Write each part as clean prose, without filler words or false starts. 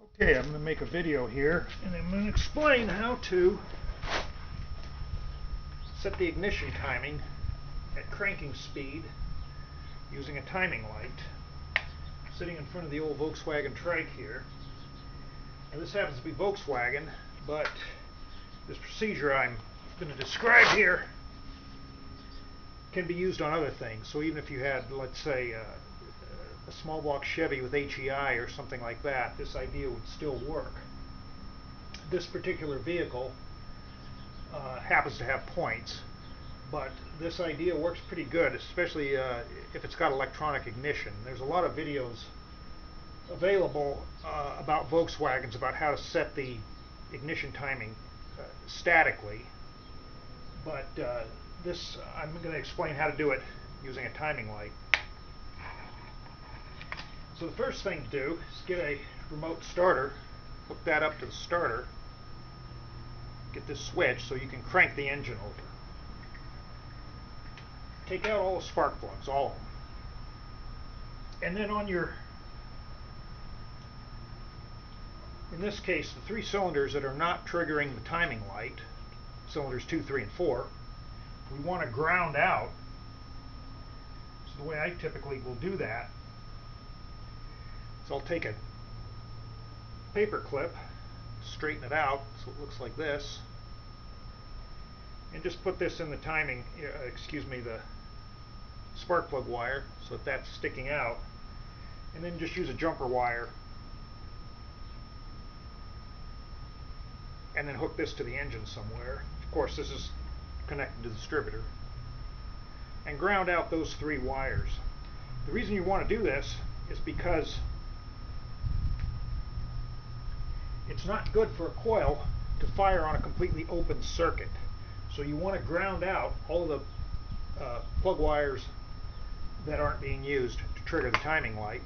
Okay, I'm going to make a video here and I'm going to explain how to set the ignition timing at cranking speed using a timing light. I'm sitting in front of the old Volkswagen Trike here. Now this happens to be Volkswagen, but this procedure I'm going to describe here can be used on other things. So even if you had, let's say, a small block Chevy with HEI or something like that, this idea would still work. This particular vehicle happens to have points, but this idea works pretty good, especially if it's got electronic ignition. There's a lot of videos available about Volkswagens about how to set the ignition timing statically, but I'm going to explain how to do it using a timing light. So the first thing to do is get a remote starter, hook that up to the starter, get this switch so you can crank the engine over. Take out all the spark plugs, all of them. And then on your, in this case, the 3 cylinders that are not triggering the timing light, cylinders 2, 3, and 4, we want to ground out. So the way I typically will do that, so I'll take a paper clip, straighten it out so it looks like this, and just put this in the timing, the spark plug wire so that that's sticking out, and then just use a jumper wire and then hook this to the engine somewhere. Of course, this is connected to the distributor, and ground out those 3 wires. The reason you want to do this is because it's not good for a coil to fire on a completely open circuit. So you want to ground out all of the plug wires that aren't being used to trigger the timing light.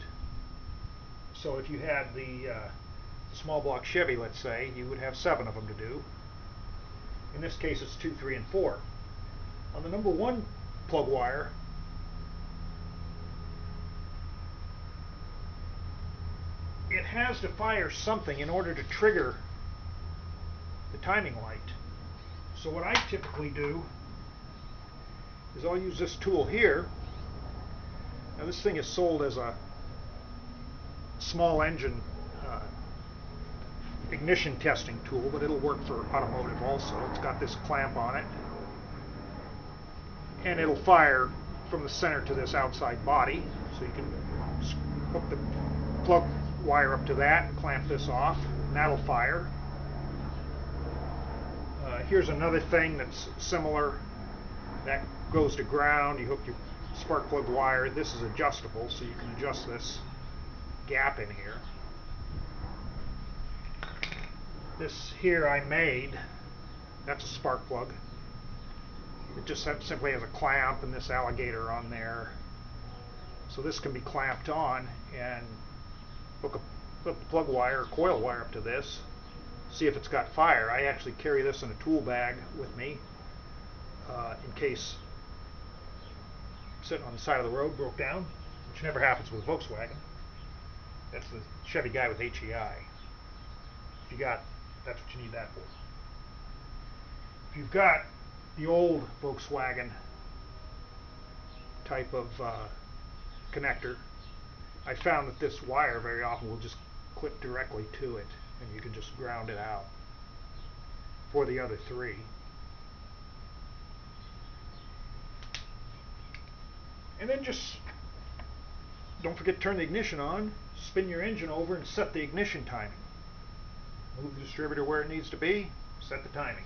So if you had the small block Chevy, let's say, you would have 7 of them to do. In this case it's 2, 3, and 4. On the number 1 plug wire, it has to fire something in order to trigger the timing light. So what I typically do is I'll use this tool here. Now this thing is sold as a small engine ignition testing tool, but it'll work for automotive also. It's got this clamp on it, and it'll fire from the center to this outside body. So you can hook the plug wire up to that and clamp this off, and that'll fire. Here's another thing that's similar. That goes to ground. You hook your spark plug wire. This is adjustable, so you can adjust this gap in here. This here I made, that's a spark plug. It just simply has a clamp and this alligator on there. So this can be clamped on, and hook the plug wire or coil wire up to this, see if it's got fire. I actually carry this in a tool bag with me in case sitting on the side of the road broke down, which never happens with a Volkswagen. That's the Chevy guy with HEI. If you got, that's what you need that for. If you've got the old Volkswagen type of connector, I found that this wire very often will just clip directly to it, and you can just ground it out for the other 3. And then just don't forget to turn the ignition on, spin your engine over, and set the ignition timing. Move the distributor where it needs to be, set the timing.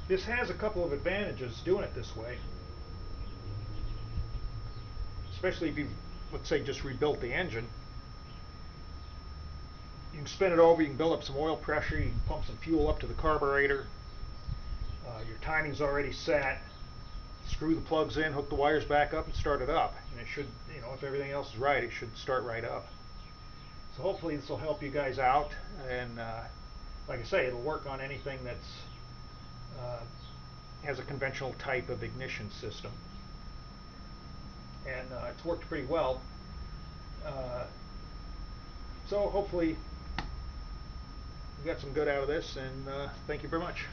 This has a couple of advantages doing it this way, especially if you've, let's say, just rebuilt the engine. You can spin it over, you can build up some oil pressure, you can pump some fuel up to the carburetor. Your timing's already set. Screw the plugs in, hook the wires back up, and start it up. And it should, if everything else is right, it should start right up. So hopefully this will help you guys out. And like I say, it'll work on anything that's has a conventional type of ignition system. And it's worked pretty well. So hopefully you got some good out of this, and thank you very much.